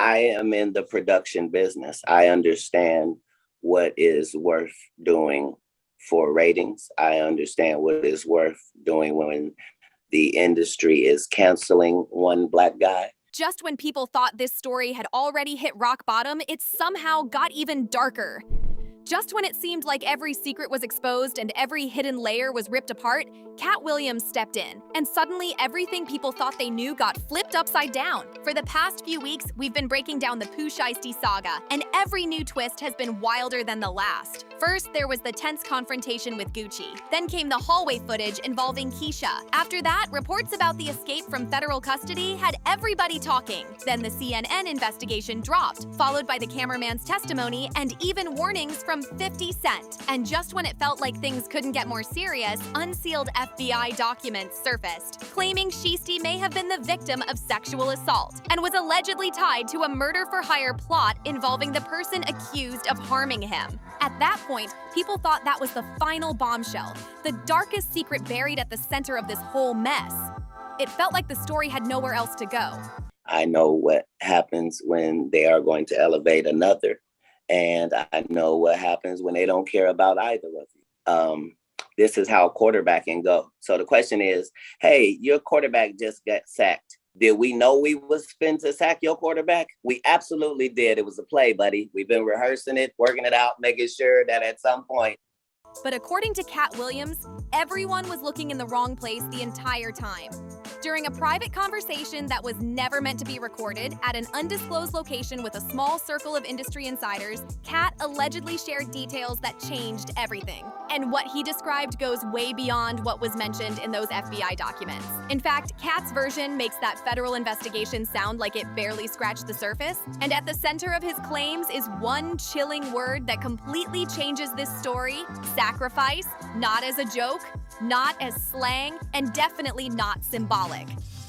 I am in the production business. I understand what is worth doing for ratings. I understand what is worth doing when the industry is canceling one Black guy. Just when people thought this story had already hit rock bottom, it somehow got even darker. Just when it seemed like every secret was exposed and every hidden layer was ripped apart, Katt Williams stepped in, and suddenly everything people thought they knew got flipped upside down. For the past few weeks, we've been breaking down the Pooh Shiesty saga, and every new twist has been wilder than the last. First, there was the tense confrontation with Gucci. Then came the hallway footage involving Keisha. After that, reports about the escape from federal custody had everybody talking. Then the CNN investigation dropped, followed by the cameraman's testimony and even warnings from 50 Cent. And just when it felt like things couldn't get more serious, unsealed FBI documents surfaced, claiming Shiesty may have been the victim of sexual assault and was allegedly tied to a murder-for-hire plot involving the person accused of harming him. At that point, people thought that was the final bombshell, the darkest secret buried at the center of this whole mess. It felt like the story had nowhere else to go. I know what happens when they are going to elevate another. And I know what happens when they don't care about either of you. This is how quarterbacking go. So the question is, hey, your quarterback just got sacked. Did we know we was fin to sack your quarterback? We absolutely did. It was a play, buddy. We've been rehearsing it, working it out, making sure that at some point. But according to Katt Williams, everyone was looking in the wrong place the entire time. During a private conversation that was never meant to be recorded at an undisclosed location with a small circle of industry insiders, Katt allegedly shared details that changed everything. And what he described goes way beyond what was mentioned in those FBI documents. In fact, Katt's version makes that federal investigation sound like it barely scratched the surface. And at the center of his claims is one chilling word that completely changes this story: sacrifice, not as a joke, not as slang, and definitely not symbolic.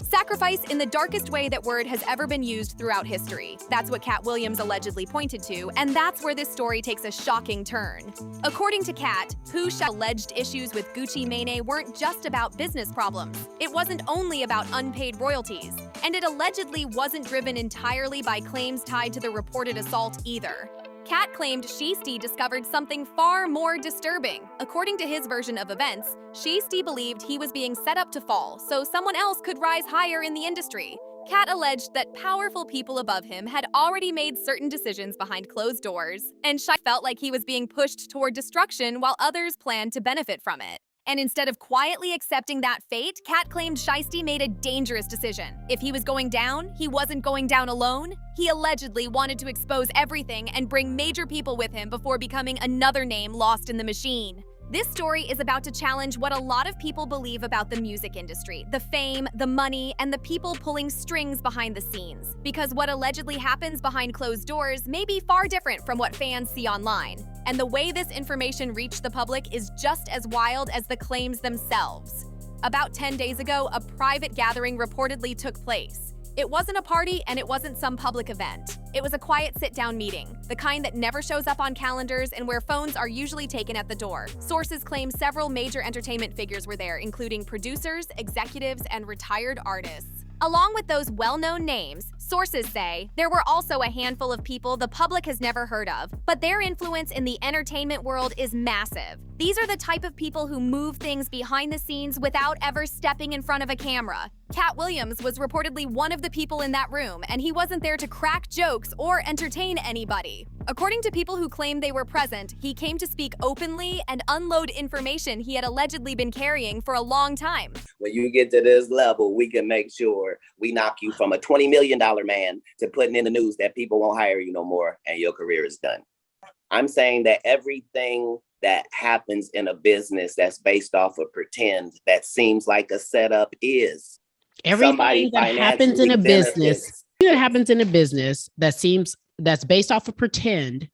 Sacrifice in the darkest way that word has ever been used throughout history. That's what Katt Williams allegedly pointed to, and that's where this story takes a shocking turn. According to Katt, Pooh's alleged issues with Gucci Mane weren't just about business problems. It wasn't only about unpaid royalties, and it allegedly wasn't driven entirely by claims tied to the reported assault either. Katt claimed Shiesty discovered something far more disturbing. According to his version of events, Shiesty believed he was being set up to fall so someone else could rise higher in the industry. Katt alleged that powerful people above him had already made certain decisions behind closed doors, and Shiesty felt like he was being pushed toward destruction while others planned to benefit from it. And instead of quietly accepting that fate, Katt claimed Shiesty made a dangerous decision. If he was going down, he wasn't going down alone. He allegedly wanted to expose everything and bring major people with him before becoming another name lost in the machine. This story is about to challenge what a lot of people believe about the music industry: the fame, the money, and the people pulling strings behind the scenes. Because what allegedly happens behind closed doors may be far different from what fans see online. And the way this information reached the public is just as wild as the claims themselves. About 10 days ago, a private gathering reportedly took place. It wasn't a party and it wasn't some public event. It was a quiet sit-down meeting, the kind that never shows up on calendars and where phones are usually taken at the door. Sources claim several major entertainment figures were there, including producers, executives, and retired artists. Along with those well-known names, sources say there were also a handful of people the public has never heard of, but their influence in the entertainment world is massive. These are the type of people who move things behind the scenes without ever stepping in front of a camera. Katt Williams was reportedly one of the people in that room, and he wasn't there to crack jokes or entertain anybody. According to people who claim they were present, he came to speak openly and unload information he had allegedly been carrying for a long time. When you get to this level, we can make sure we knock you from a $20 million man to putting in the news that people won't hire you no more and your career is done. I'm saying that everything that happens in a business that's based off of pretend, that seems like a setup, is everything that happens in a business. That happens in a business that's based off of pretend,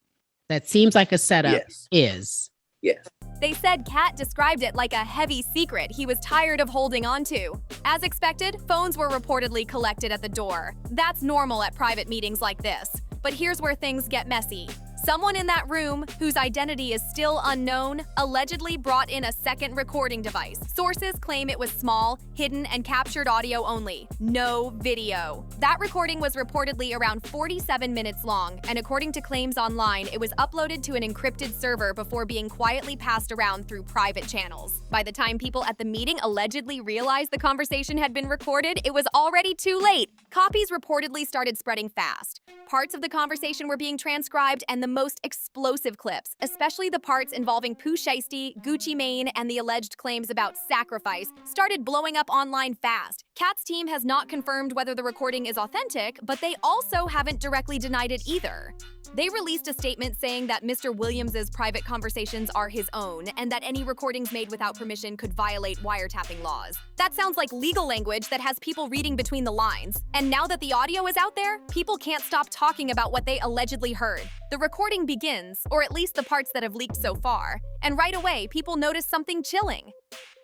that seems like a setup, is. Yes. They said Katt described it like a heavy secret he was tired of holding on to. As expected, phones were reportedly collected at the door. That's normal at private meetings like this. But here's where things get messy. Someone in that room, whose identity is still unknown, allegedly brought in a second recording device. Sources claim it was small, hidden, and captured audio only. No video. That recording was reportedly around 47 minutes long, and according to claims online, it was uploaded to an encrypted server before being quietly passed around through private channels. By the time people at the meeting allegedly realized the conversation had been recorded, it was already too late. Copies reportedly started spreading fast. Parts of the conversation were being transcribed, and the most explosive clips, especially the parts involving Pooh Shiesty, Gucci Mane, and the alleged claims about sacrifice, started blowing up online fast. Katt's team has not confirmed whether the recording is authentic, but they also haven't directly denied it either. They released a statement saying that Mr. Williams' private conversations are his own and that any recordings made without permission could violate wiretapping laws. That sounds like legal language that has people reading between the lines. And now that the audio is out there, people can't stop talking about what they allegedly heard. The recording begins, or at least the parts that have leaked so far, and right away, people notice something chilling.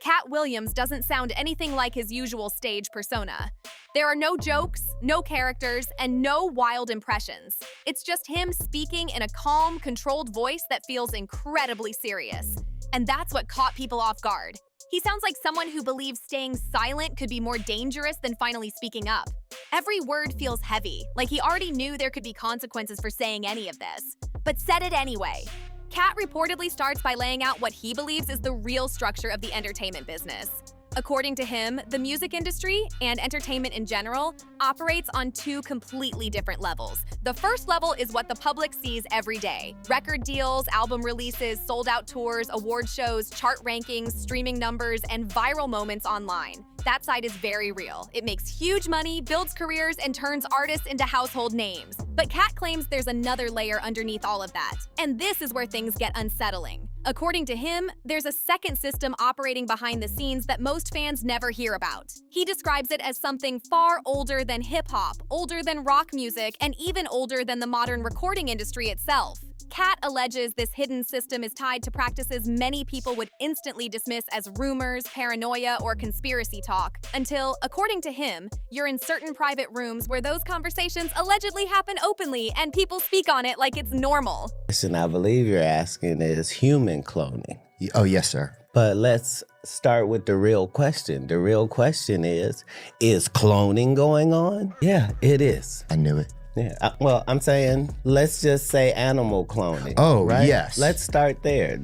Katt Williams doesn't sound anything like his usual stage persona. There are no jokes, no characters, and no wild impressions. It's just him speaking in a calm, controlled voice that feels incredibly serious. And that's what caught people off guard. He sounds like someone who believes staying silent could be more dangerous than finally speaking up. Every word feels heavy, like he already knew there could be consequences for saying any of this, but said it anyway. Katt reportedly starts by laying out what he believes is the real structure of the entertainment business. According to him, the music industry, and entertainment in general, operates on two completely different levels. The first level is what the public sees every day. Record deals, album releases, sold-out tours, award shows, chart rankings, streaming numbers, and viral moments online. That side is very real. It makes huge money, builds careers, and turns artists into household names. But Katt claims there's another layer underneath all of that. And this is where things get unsettling. According to him, there's a second system operating behind the scenes that most fans never hear about. He describes it as something far older than hip-hop, older than rock music, and even older than the modern recording industry itself. Katt alleges this hidden system is tied to practices many people would instantly dismiss as rumors, paranoia, or conspiracy talk, until, according to him, you're in certain private rooms where those conversations allegedly happen openly and people speak on it like it's normal. The question I believe you're asking is human cloning. Oh, yes, sir. But let's start with the real question. The real question is cloning going on? Yeah, it is. I knew it. Yeah, well, I'm saying, let's just say animal cloning. Oh, right? yes. Let's start there.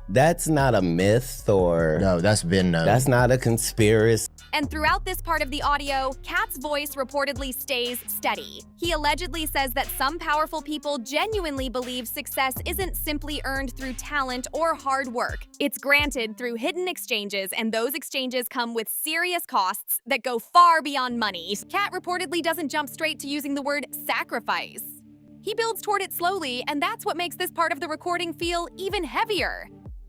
That's not a myth or... No, that's been known. That's not a conspiracy. And throughout this part of the audio, Katt's voice reportedly stays steady. He allegedly says that some powerful people genuinely believe success isn't simply earned through talent or hard work. It's granted through hidden exchanges, and those exchanges come with serious costs that go far beyond money. Katt reportedly doesn't jump straight to using the word sacrifice. He builds toward it slowly, and that's what makes this part of the recording feel even heavier.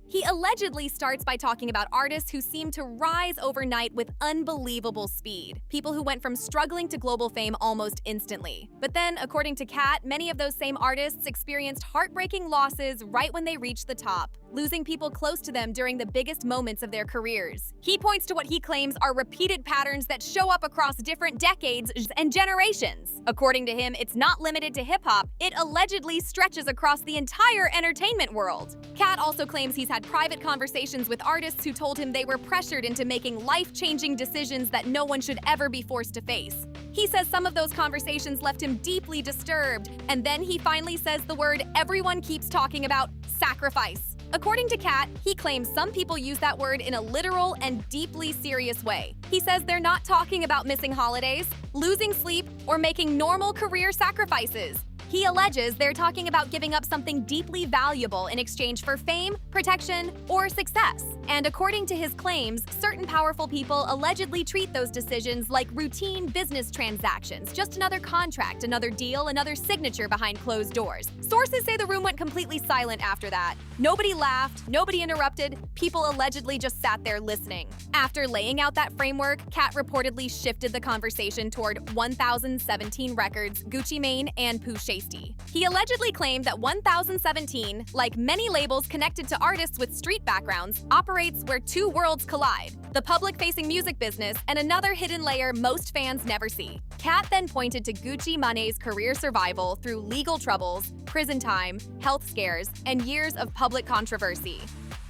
He allegedly starts by talking about artists who seem to rise overnight with unbelievable speed. People who went from struggling to global fame almost instantly. But then, according to Katt, many of those same artists experienced heartbreaking losses right when they reached the top, losing people close to them during the biggest moments of their careers. He points to what he claims are repeated patterns that show up across different decades and generations. According to him, it's not limited to hip-hop. It allegedly stretches across the entire entertainment world. Katt also claims he's had private conversations with artists who told him they were pressured into making life-changing decisions that no one should ever be forced to face. He says some of those conversations left him deeply disturbed, and then he finally says the word everyone keeps talking about, sacrifice. According to Katt, he claims some people use that word in a literal and deeply serious way. He says they're not talking about missing holidays, losing sleep, or making normal career sacrifices. He alleges they're talking about giving up something deeply valuable in exchange for fame, protection, or success. And according to his claims, certain powerful people allegedly treat those decisions like routine business transactions, just another contract, another deal, another signature behind closed doors. Sources say the room went completely silent after that. Nobody laughed, nobody interrupted, people allegedly just sat there listening. After laying out that framework, Katt reportedly shifted the conversation toward 1017 Records, Gucci Mane, and Pooh Shiesty. Shiesty. He allegedly claimed that 1017, like many labels connected to artists with street backgrounds, operates where two worlds collide: the public-facing music business and another hidden layer most fans never see. Katt then pointed to Gucci Mane's career survival through legal troubles, prison time, health scares, and years of public controversy.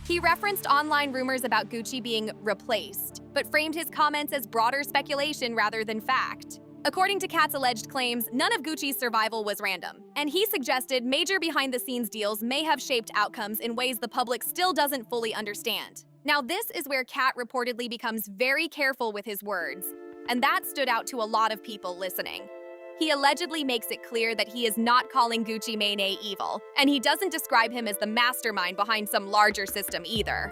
He referenced online rumors about Gucci being replaced, but framed his comments as broader speculation rather than fact. According to Katt's alleged claims, none of Gucci's survival was random, and he suggested major behind-the-scenes deals may have shaped outcomes in ways the public still doesn't fully understand. Now, this is where Katt reportedly becomes very careful with his words, and that stood out to a lot of people listening. He allegedly makes it clear that he is not calling Gucci Mane evil, and he doesn't describe him as the mastermind behind some larger system either.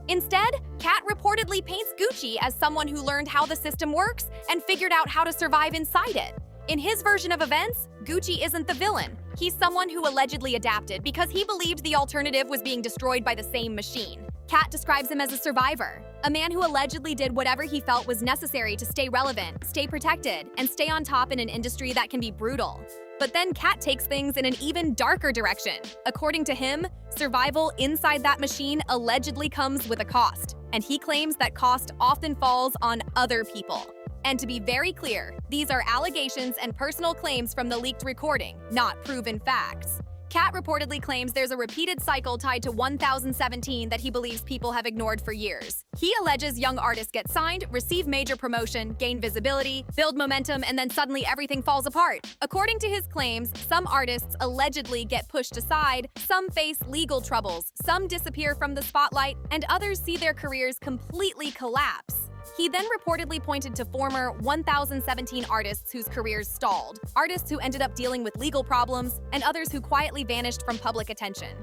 Instead, Katt reportedly paints Gucci as someone who learned how the system works and figured out how to survive inside it. In his version of events, Gucci isn't the villain. He's someone who allegedly adapted because he believed the alternative was being destroyed by the same machine. Katt describes him as a survivor, a man who allegedly did whatever he felt was necessary to stay relevant, stay protected, and stay on top in an industry that can be brutal. But then Katt takes things in an even darker direction. According to him, survival inside that machine allegedly comes with a cost, and he claims that cost often falls on other people. And to be very clear, these are allegations and personal claims from the leaked recording, not proven facts. Katt reportedly claims there's a repeated cycle tied to 1017 that he believes people have ignored for years. He alleges young artists get signed, receive major promotion, gain visibility, build momentum, and then suddenly everything falls apart. According to his claims, some artists allegedly get pushed aside, some face legal troubles, some disappear from the spotlight, and others see their careers completely collapse. He then reportedly pointed to former 1017 artists whose careers stalled, artists who ended up dealing with legal problems, and others who quietly vanished from public attention.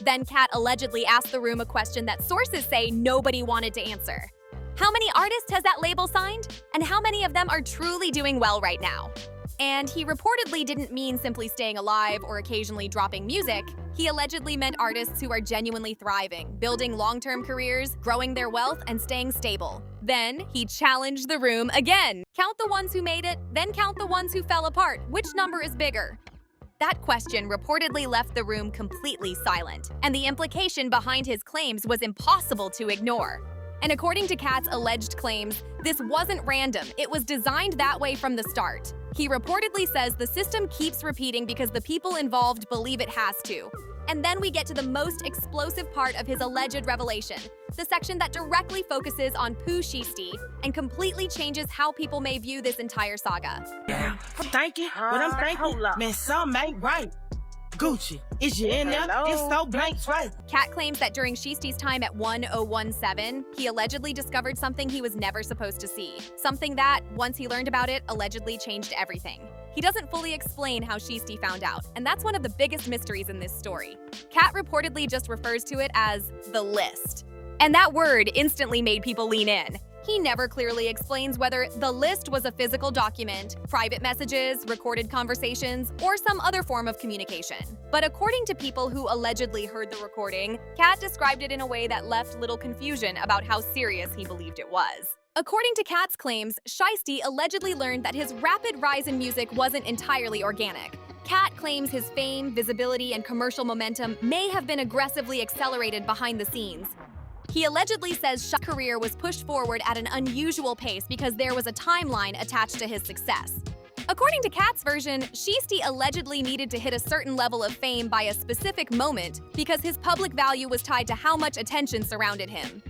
Then Katt allegedly asked the room a question that sources say nobody wanted to answer. How many artists has that label signed? And how many of them are truly doing well right now? And he reportedly didn't mean simply staying alive or occasionally dropping music. He allegedly meant artists who are genuinely thriving, building long-term careers, growing their wealth, and staying stable. Then he challenged the room again. Count the ones who made it, then count the ones who fell apart. Which number is bigger? That question reportedly left the room completely silent, and the implication behind his claims was impossible to ignore. And according to Katt's alleged claims, this wasn't random. It was designed that way from the start. He reportedly says the system keeps repeating because the people involved believe it has to. And then we get to the most explosive part of his alleged revelation, the section that directly focuses on Pooh Shiesty and completely changes how people may view this entire saga. Yeah, I'm thinking, but I'm thinking, man, something ain't right. Gucci, is you in there? It's so blank right. Katt claims that during Shiesty's time at 1017, he allegedly discovered something he was never supposed to see. Something that, once he learned about it, allegedly changed everything. He doesn't fully explain how Shiesty found out, and that's one of the biggest mysteries in this story. Katt reportedly just refers to it as the list. And that word instantly made people lean in. He never clearly explains whether the list was a physical document, private messages, recorded conversations, or some other form of communication. But according to people who allegedly heard the recording, Katt described it in a way that left little confusion about how serious he believed it was. According to Katt's claims, Shiesty allegedly learned that his rapid rise in music wasn't entirely organic. Katt claims his fame, visibility, and commercial momentum may have been aggressively accelerated behind the scenes. He allegedly says Shiesty's career was pushed forward at an unusual pace because there was a timeline attached to his success. According to Katt's version, Shiesty allegedly needed to hit a certain level of fame by a specific moment because his public value was tied to how much attention surrounded him.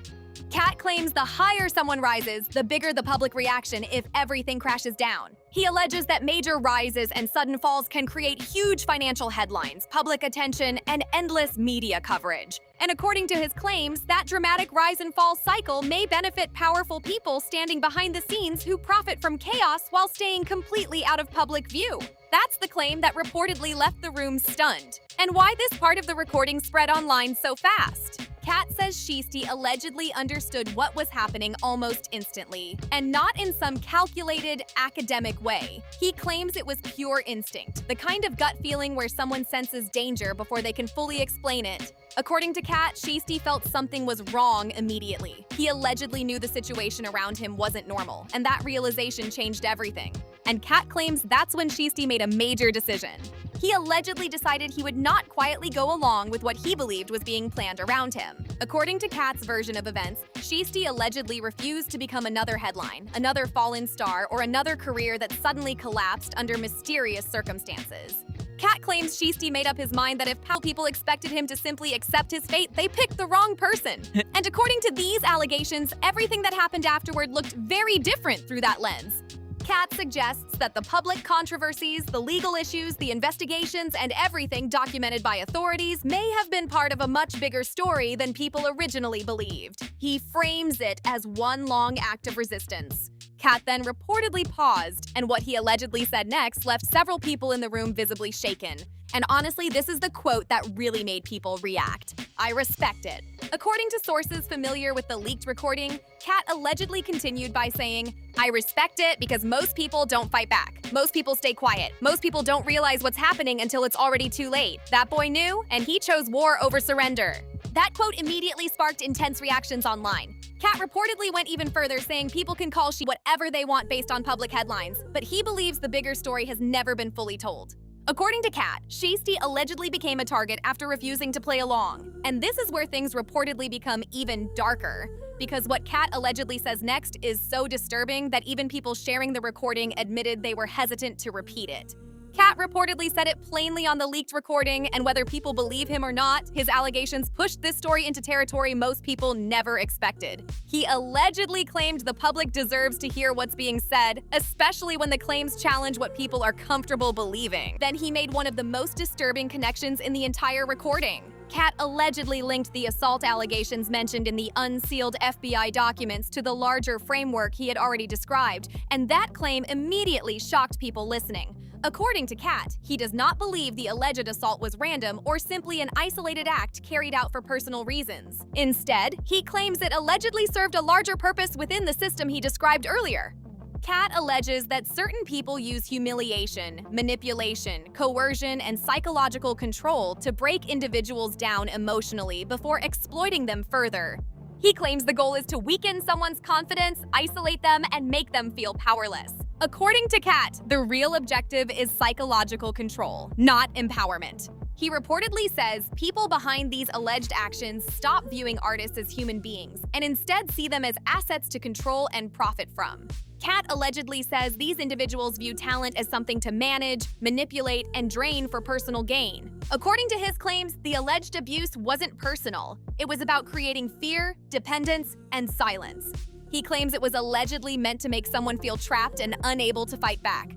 Katt claims the higher someone rises, the bigger the public reaction if everything crashes down. He alleges that major rises and sudden falls can create huge financial headlines, public attention, and endless media coverage. And according to his claims, that dramatic rise and fall cycle may benefit powerful people standing behind the scenes who profit from chaos while staying completely out of public view. That's the claim that reportedly left the room stunned. And why this part of the recording spread online so fast. Katt says Shiesty allegedly understood what was happening almost instantly, and not in some calculated, academic way. He claims it was pure instinct, the kind of gut feeling where someone senses danger before they can fully explain it. According to Katt, Shiesty felt something was wrong immediately. He allegedly knew the situation around him wasn't normal, and that realization changed everything. And Katt claims that's when Shiesty made a major decision. he allegedly decided he would not quietly go along with what he believed was being planned around him. According to Katt's version of events, Shiesty allegedly refused to become another headline, another fallen star, or another career that suddenly collapsed under mysterious circumstances. Katt claims Shiesty made up his mind that if people expected him to simply accept his fate, they picked the wrong person. And according to these allegations, everything that happened afterward looked very different through that lens. Katt suggests that the public controversies, the legal issues, the investigations, and everything documented by authorities may have been part of a much bigger story than people originally believed. He frames it as one long act of resistance. Katt then reportedly paused, and what he allegedly said next left several people in the room visibly shaken. And honestly, this is the quote that really made people react. "I respect it." According to sources familiar with the leaked recording, Katt allegedly continued by saying, "I respect it because most people don't fight back. Most people stay quiet. Most people don't realize what's happening until it's already too late. That boy knew, and he chose war over surrender." That quote immediately sparked intense reactions online. Katt reportedly went even further, saying people can call Shiesty whatever they want based on public headlines, but he believes the bigger story has never been fully told. According to Katt, Shiesty allegedly became a target after refusing to play along. And this is where things reportedly become even darker, because what Katt allegedly says next is so disturbing that even people sharing the recording admitted they were hesitant to repeat it. Katt reportedly said it plainly on the leaked recording, and whether people believe him or not, his allegations pushed this story into territory most people never expected. He allegedly claimed the public deserves to hear what's being said, especially when the claims challenge what people are comfortable believing. Then he made one of the most disturbing connections in the entire recording. Katt allegedly linked the assault allegations mentioned in the unsealed FBI documents to the larger framework he had already described, and that claim immediately shocked people listening. According to Katt, he does not believe the alleged assault was random or simply an isolated act carried out for personal reasons. Instead, he claims it allegedly served a larger purpose within the system he described earlier. Katt alleges that certain people use humiliation, manipulation, coercion, and psychological control to break individuals down emotionally before exploiting them further. He claims the goal is to weaken someone's confidence, isolate them, and make them feel powerless. According to Katt, the real objective is psychological control, not empowerment. He reportedly says people behind these alleged actions stop viewing artists as human beings and instead see them as assets to control and profit from. Katt allegedly says these individuals view talent as something to manage, manipulate, and drain for personal gain. According to his claims, the alleged abuse wasn't personal. It was about creating fear, dependence, and silence. He claims it was allegedly meant to make someone feel trapped and unable to fight back.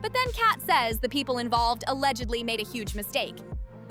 But then Katt says the people involved allegedly made a huge mistake.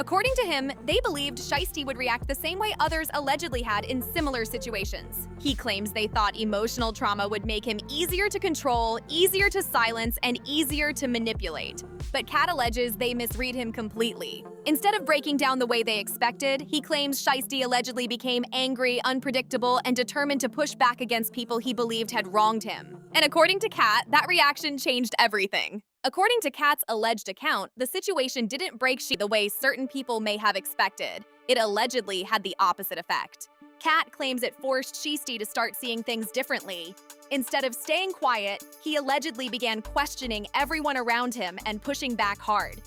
According to him, they believed Shiesty would react the same way others allegedly had in similar situations. He claims they thought emotional trauma would make him easier to control, easier to silence, and easier to manipulate. But Katt alleges they misread him completely. Instead of breaking down the way they expected, he claims Shiesty allegedly became angry, unpredictable, and determined to push back against people he believed had wronged him. And according to Katt, that reaction changed everything. According to Katt's alleged account, the situation didn't break Shiesty the way certain people may have expected. It allegedly had the opposite effect. Katt claims it forced Shiesty to start seeing things differently. Instead of staying quiet, he allegedly began questioning everyone around him and pushing back hard.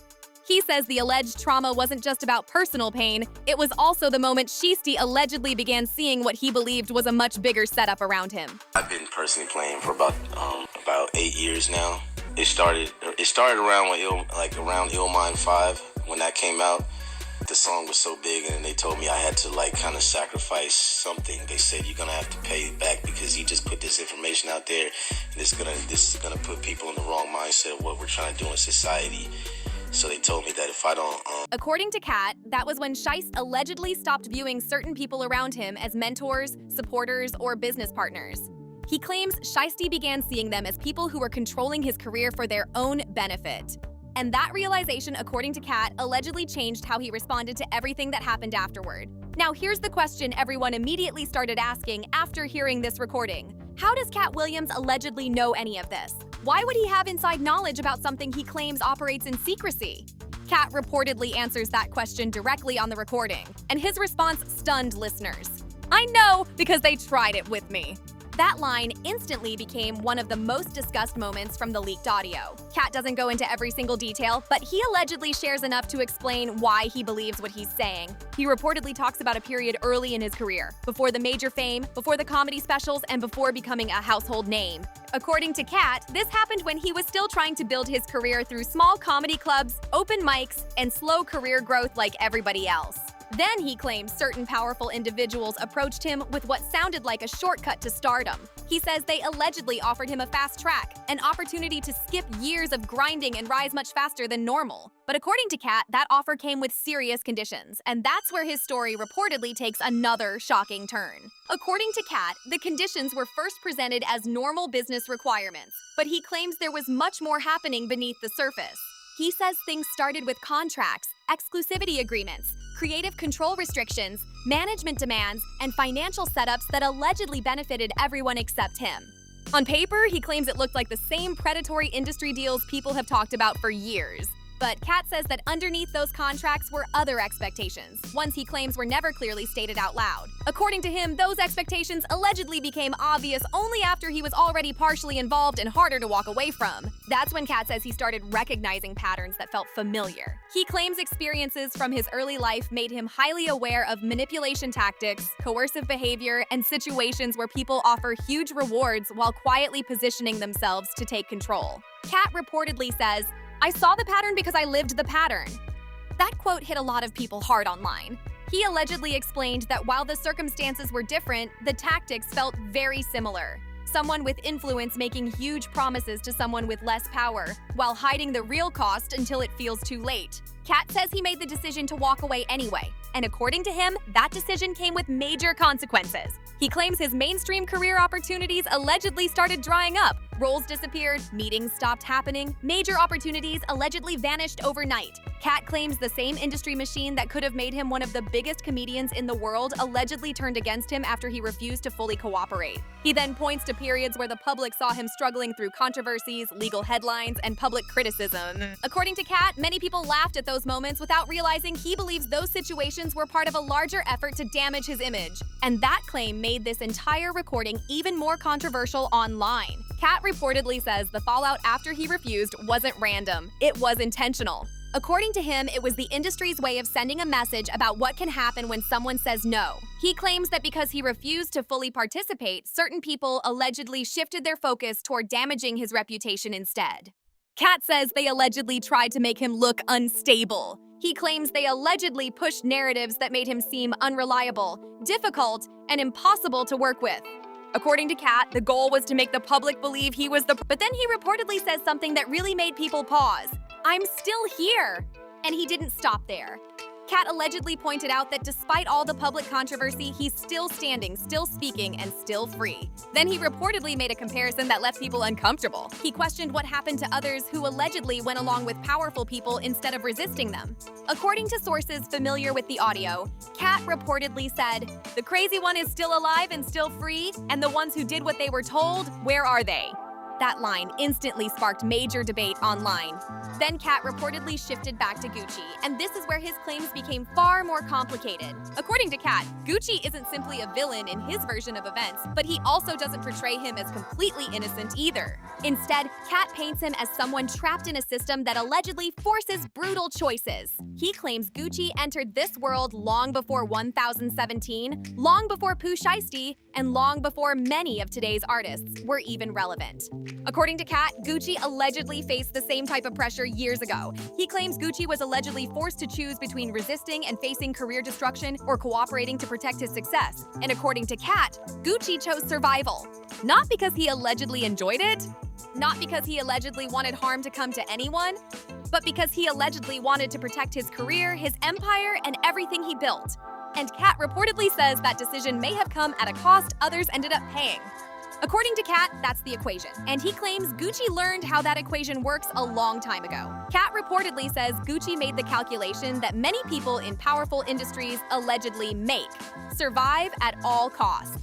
He says the alleged trauma wasn't just about personal pain, it was also the moment Shiesty allegedly began seeing what he believed was a much bigger setup around him. I've been personally playing for about 8 years now. It started around around Illmind 5 when that came out. The song was so big, and they told me I had to kind of sacrifice something. They said you're gonna have to pay it back because you just put this information out there, and this is gonna put people in the wrong mindset of what we're trying to do in society. So they told me that if I don't... According to Katt, that was when Shiesty allegedly stopped viewing certain people around him as mentors, supporters, or business partners. He claims Shiesty began seeing them as people who were controlling his career for their own benefit. And that realization, according to Katt, allegedly changed how he responded to everything that happened afterward. Now here's the question everyone immediately started asking after hearing this recording. How does Katt Williams allegedly know any of this? Why would he have inside knowledge about something he claims operates in secrecy? Katt reportedly answers that question directly on the recording, and his response stunned listeners. "I know because they tried it with me." That line instantly became one of the most discussed moments from the leaked audio. Katt doesn't go into every single detail, but he allegedly shares enough to explain why he believes what he's saying. He reportedly talks about a period early in his career, before the major fame, before the comedy specials, and before becoming a household name. According to Katt, this happened when he was still trying to build his career through small comedy clubs, open mics, and slow career growth like everybody else. Then he claims certain powerful individuals approached him with what sounded like a shortcut to stardom. He says they allegedly offered him a fast track, an opportunity to skip years of grinding and rise much faster than normal. But according to Katt, that offer came with serious conditions, and that's where his story reportedly takes another shocking turn. According to Katt, the conditions were first presented as normal business requirements, but he claims there was much more happening beneath the surface. He says things started with contracts, exclusivity agreements, creative control restrictions, management demands, and financial setups that allegedly benefited everyone except him. On paper, he claims it looked like the same predatory industry deals people have talked about for years. But Katt says that underneath those contracts were other expectations, ones he claims were never clearly stated out loud. According to him, those expectations allegedly became obvious only after he was already partially involved and harder to walk away from. That's when Katt says he started recognizing patterns that felt familiar. He claims experiences from his early life made him highly aware of manipulation tactics, coercive behavior, and situations where people offer huge rewards while quietly positioning themselves to take control. Katt reportedly says, "I saw the pattern because I lived the pattern." That quote hit a lot of people hard online. He allegedly explained that while the circumstances were different, the tactics felt very similar. Someone with influence making huge promises to someone with less power, while hiding the real cost until it feels too late. Katt says he made the decision to walk away anyway, and according to him, that decision came with major consequences. He claims his mainstream career opportunities allegedly started drying up. Roles disappeared, meetings stopped happening, major opportunities allegedly vanished overnight. Katt claims the same industry machine that could have made him one of the biggest comedians in the world allegedly turned against him after he refused to fully cooperate. He then points to periods where the public saw him struggling through controversies, legal headlines, and public criticism. According to Katt, many people laughed at those moments without realizing he believes those situations were part of a larger effort to damage his image. And that claim made this entire recording even more controversial online. Katt reportedly says the fallout after he refused wasn't random, it was intentional. According to him, it was the industry's way of sending a message about what can happen when someone says no. He claims that because he refused to fully participate, certain people allegedly shifted their focus toward damaging his reputation instead. Katt says they allegedly tried to make him look unstable. He claims they allegedly pushed narratives that made him seem unreliable, difficult, and impossible to work with. According to Katt, the goal was to make the public believe he was But then he reportedly says something that really made people pause. "I'm still here!" And he didn't stop there. Katt allegedly pointed out that despite all the public controversy, he's still standing, still speaking, and still free. Then he reportedly made a comparison that left people uncomfortable. He questioned what happened to others who allegedly went along with powerful people instead of resisting them. According to sources familiar with the audio, Katt reportedly said, "The crazy one is still alive and still free, and the ones who did what they were told, where are they?" That line instantly sparked major debate online. Then Katt reportedly shifted back to Gucci, and this is where his claims became far more complicated. According to Katt, Gucci isn't simply a villain in his version of events, but he also doesn't portray him as completely innocent either. Instead, Katt paints him as someone trapped in a system that allegedly forces brutal choices. He claims Gucci entered this world long before 1017, long before Pooh Shiesty, and long before many of today's artists were even relevant. According to Katt, Gucci allegedly faced the same type of pressure years ago. He claims Gucci was allegedly forced to choose between resisting and facing career destruction or cooperating to protect his success. And according to Katt, Gucci chose survival. Not because he allegedly enjoyed it, not because he allegedly wanted harm to come to anyone, but because he allegedly wanted to protect his career, his empire, and everything he built. And Katt reportedly says that decision may have come at a cost others ended up paying. According to Katt, that's the equation, and he claims Gucci learned how that equation works a long time ago. Katt reportedly says Gucci made the calculation that many people in powerful industries allegedly make: survive at all costs.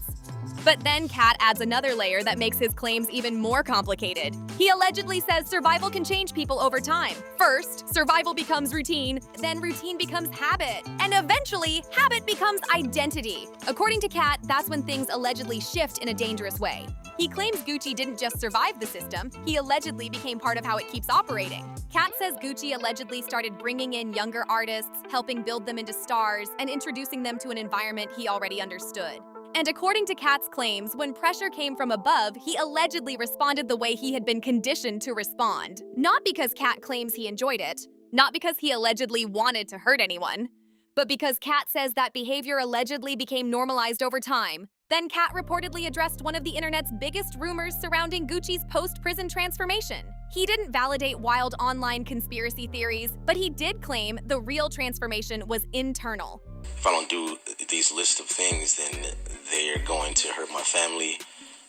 But then Katt adds another layer that makes his claims even more complicated. He allegedly says survival can change people over time. First, survival becomes routine, then routine becomes habit, and eventually, habit becomes identity. According to Katt, that's when things allegedly shift in a dangerous way. He claims Gucci didn't just survive the system, he allegedly became part of how it keeps operating. Katt says Gucci allegedly started bringing in younger artists, helping build them into stars, and introducing them to an environment he already understood. And according to Katt's claims, when pressure came from above, he allegedly responded the way he had been conditioned to respond. Not because Katt claims he enjoyed it, not because he allegedly wanted to hurt anyone, but because Katt says that behavior allegedly became normalized over time. Then Katt reportedly addressed one of the internet's biggest rumors surrounding Gucci's post-prison transformation. He didn't validate wild online conspiracy theories, but he did claim the real transformation was internal. If I don't do these list of things, then they're going to hurt my family.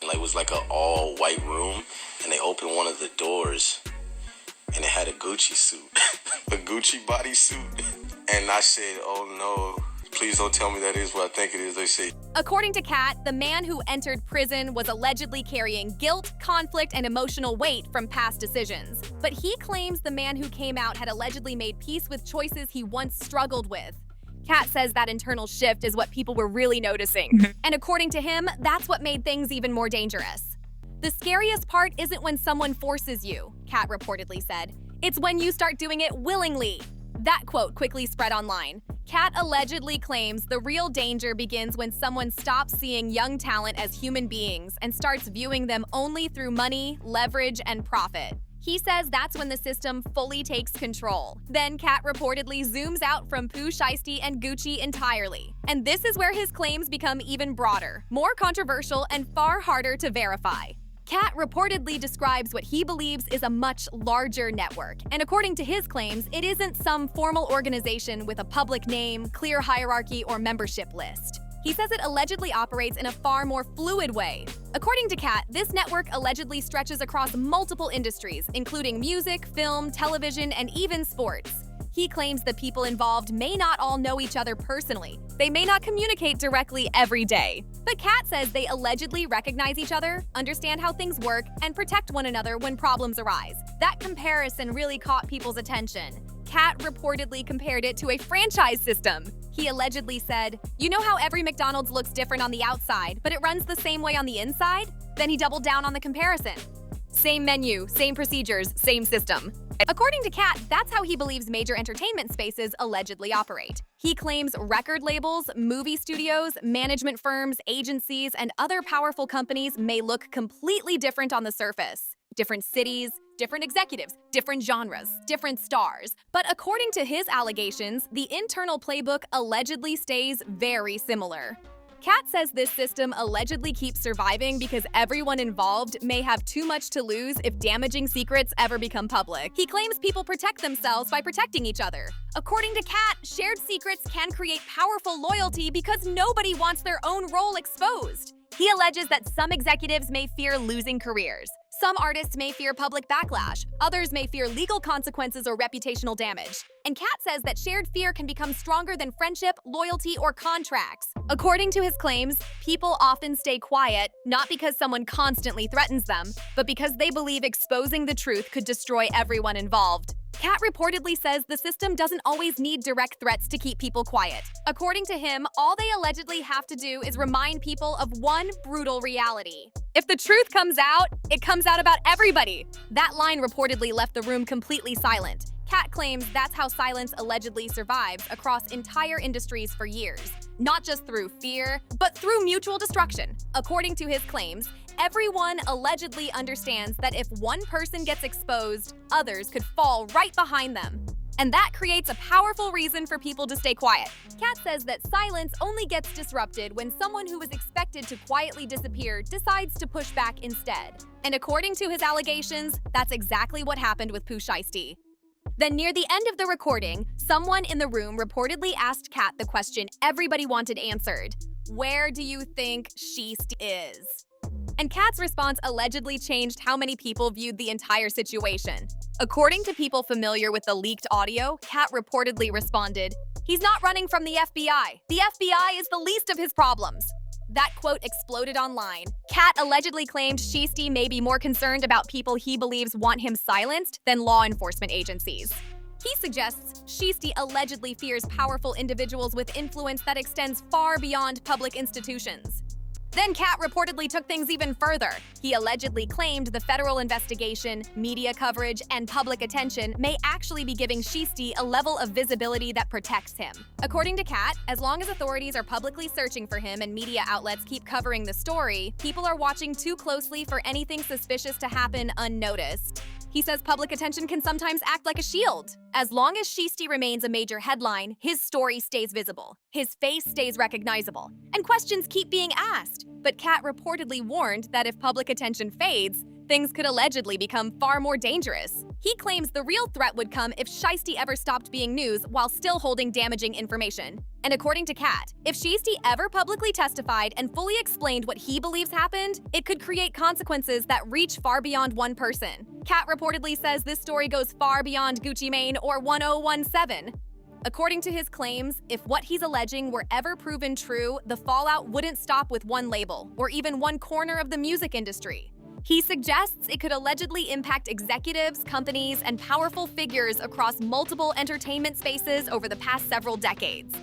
Like, it was like an all-white room, and they opened one of the doors, and it had a Gucci suit, a Gucci bodysuit. And I said, oh no, please don't tell me that is what I think it is, they say. According to Katt, the man who entered prison was allegedly carrying guilt, conflict, and emotional weight from past decisions. But he claims the man who came out had allegedly made peace with choices he once struggled with. Katt says that internal shift is what people were really noticing. And according to him, that's what made things even more dangerous. The scariest part isn't when someone forces you, Katt reportedly said. It's when you start doing it willingly. That quote quickly spread online. Katt allegedly claims the real danger begins when someone stops seeing young talent as human beings and starts viewing them only through money, leverage, and profit. He says that's when the system fully takes control. Then Katt reportedly zooms out from Pooh Shiesty and Gucci entirely. And this is where his claims become even broader, more controversial, and far harder to verify. Katt reportedly describes what he believes is a much larger network, and according to his claims, it isn't some formal organization with a public name, clear hierarchy, or membership list. He says it allegedly operates in a far more fluid way. According to Katt, this network allegedly stretches across multiple industries, including music, film, television, and even sports. He claims the people involved may not all know each other personally. They may not communicate directly every day. But Katt says they allegedly recognize each other, understand how things work, and protect one another when problems arise. That comparison really caught people's attention. Katt reportedly compared it to a franchise system. He allegedly said, "You know how every McDonald's looks different on the outside, but it runs the same way on the inside?" Then he doubled down on the comparison. Same menu, same procedures, same system. According to Katt, that's how he believes major entertainment spaces allegedly operate. He claims record labels, movie studios, management firms, agencies, and other powerful companies may look completely different on the surface. Different cities, different executives, different genres, different stars. But according to his allegations, the internal playbook allegedly stays very similar. Katt says this system allegedly keeps surviving because everyone involved may have too much to lose if damaging secrets ever become public. He claims people protect themselves by protecting each other. According to Katt, shared secrets can create powerful loyalty because nobody wants their own role exposed. He alleges that some executives may fear losing careers. Some artists may fear public backlash, others may fear legal consequences or reputational damage. And Katt says that shared fear can become stronger than friendship, loyalty, or contracts. According to his claims, people often stay quiet, not because someone constantly threatens them, but because they believe exposing the truth could destroy everyone involved. Katt reportedly says the system doesn't always need direct threats to keep people quiet. According to him, all they allegedly have to do is remind people of one brutal reality. If the truth comes out, it comes out about everybody. That line reportedly left the room completely silent. Katt claims that's how silence allegedly survives across entire industries for years, not just through fear, but through mutual destruction. According to his claims, everyone allegedly understands that if one person gets exposed, others could fall right behind them. And that creates a powerful reason for people to stay quiet. Katt says that silence only gets disrupted when someone who was expected to quietly disappear decides to push back instead. And according to his allegations, that's exactly what happened with Pooh Shiesty. Then near the end of the recording, someone in the room reportedly asked Katt the question everybody wanted answered. Where do you think Shiesty is? And Katt's response allegedly changed how many people viewed the entire situation. According to people familiar with the leaked audio, Katt reportedly responded, "He's not running from the FBI. The FBI is the least of his problems." That quote exploded online. Katt allegedly claimed Shiesty may be more concerned about people he believes want him silenced than law enforcement agencies. He suggests Shiesty allegedly fears powerful individuals with influence that extends far beyond public institutions. Then Katt reportedly took things even further. He allegedly claimed the federal investigation, media coverage, and public attention may actually be giving Shiesty a level of visibility that protects him. According to Katt, as long as authorities are publicly searching for him and media outlets keep covering the story, people are watching too closely for anything suspicious to happen unnoticed. He says public attention can sometimes act like a shield. As long as Shiesty remains a major headline, his story stays visible, his face stays recognizable, and questions keep being asked. But Katt reportedly warned that if public attention fades, things could allegedly become far more dangerous. He claims the real threat would come if Shiesty ever stopped being news while still holding damaging information. And according to Katt, if Shiesty ever publicly testified and fully explained what he believes happened, it could create consequences that reach far beyond one person. Katt reportedly says this story goes far beyond Gucci Mane or 1017. According to his claims, if what he's alleging were ever proven true, the fallout wouldn't stop with one label or even one corner of the music industry. He suggests it could allegedly impact executives, companies, and powerful figures across multiple entertainment spaces over the past several decades.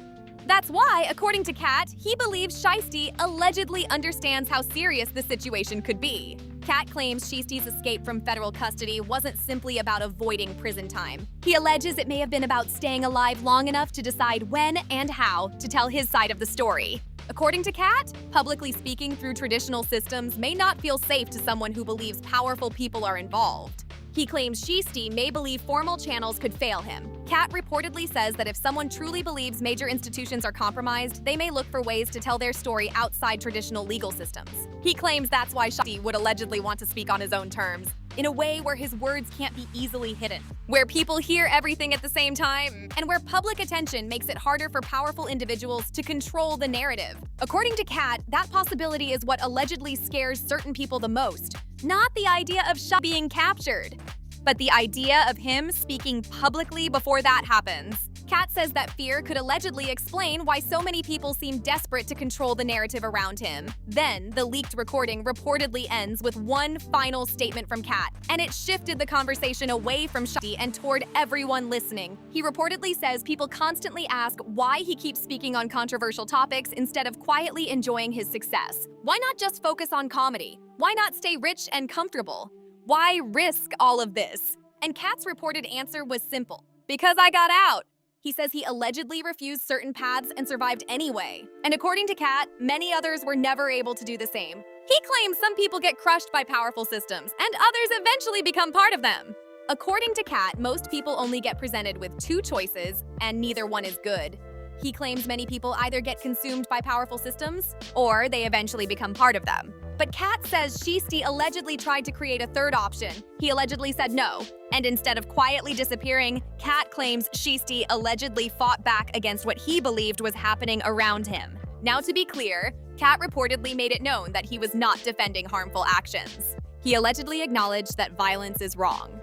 That's why, according to Katt, he believes Shiesty allegedly understands how serious the situation could be. Katt claims Shiesty's escape from federal custody wasn't simply about avoiding prison time. He alleges it may have been about staying alive long enough to decide when and how to tell his side of the story. According to Katt, publicly speaking through traditional systems may not feel safe to someone who believes powerful people are involved. He claims Shiesty may believe formal channels could fail him. Katt reportedly says that if someone truly believes major institutions are compromised, they may look for ways to tell their story outside traditional legal systems. He claims that's why Shiesty would allegedly want to speak on his own terms, in a way where his words can't be easily hidden, where people hear everything at the same time, and where public attention makes it harder for powerful individuals to control the narrative. According to Katt, that possibility is what allegedly scares certain people the most, not the idea of Shiesty being captured, but the idea of him speaking publicly before that happens. Katt says that fear could allegedly explain why so many people seem desperate to control the narrative around him. Then, the leaked recording reportedly ends with one final statement from Katt, and it shifted the conversation away from Shiesty and toward everyone listening. He reportedly says people constantly ask why he keeps speaking on controversial topics instead of quietly enjoying his success. Why not just focus on comedy? Why not stay rich and comfortable? Why risk all of this? And Katt's reported answer was simple: because I got out. He says he allegedly refused certain paths and survived anyway. And according to Katt, many others were never able to do the same. He claims some people get crushed by powerful systems, and others eventually become part of them. According to Katt, most people only get presented with two choices, and neither one is good. He claims many people either get consumed by powerful systems, or they eventually become part of them. But Katt says Shiesty allegedly tried to create a third option. He allegedly said no, and instead of quietly disappearing, Katt claims Shiesty allegedly fought back against what he believed was happening around him. Now, to be clear, Katt reportedly made it known that he was not defending harmful actions. He allegedly acknowledged that violence is wrong.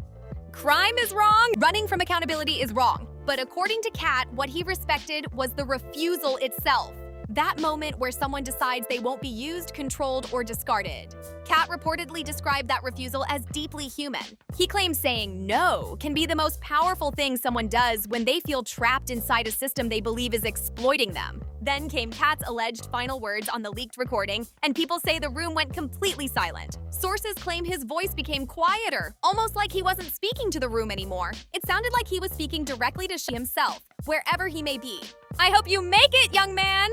Crime is wrong, running from accountability is wrong. But according to Katt, what he respected was the refusal itself. That moment where someone decides they won't be used, controlled, or discarded. Katt reportedly described that refusal as deeply human. He claims saying no can be the most powerful thing someone does when they feel trapped inside a system they believe is exploiting them. Then came Katt's alleged final words on the leaked recording, and people say the room went completely silent. Sources claim his voice became quieter, almost like he wasn't speaking to the room anymore. It sounded like he was speaking directly to himself, wherever he may be. "I hope you make it, young man!"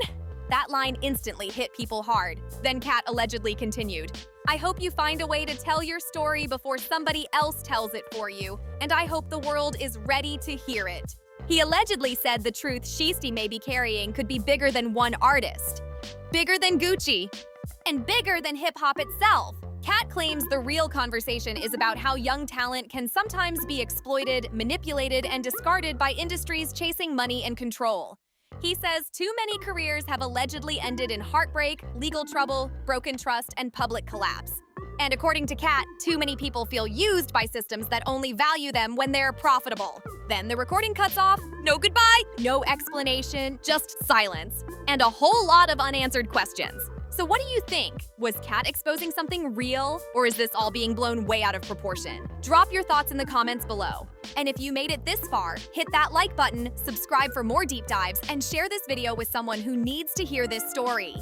That line instantly hit people hard. Then Katt allegedly continued, "I hope you find a way to tell your story before somebody else tells it for you, and I hope the world is ready to hear it." He allegedly said the truth Shiesty may be carrying could be bigger than one artist, bigger than Gucci, and bigger than hip-hop itself. Katt claims the real conversation is about how young talent can sometimes be exploited, manipulated, and discarded by industries chasing money and control. He says too many careers have allegedly ended in heartbreak, legal trouble, broken trust, and public collapse. And according to Katt, too many people feel used by systems that only value them when they're profitable. Then the recording cuts off, no goodbye, no explanation, just silence, and a whole lot of unanswered questions. So what do you think? Was Katt exposing something real, or is this all being blown way out of proportion? Drop your thoughts in the comments below. And if you made it this far, hit that like button, subscribe for more deep dives, and share this video with someone who needs to hear this story.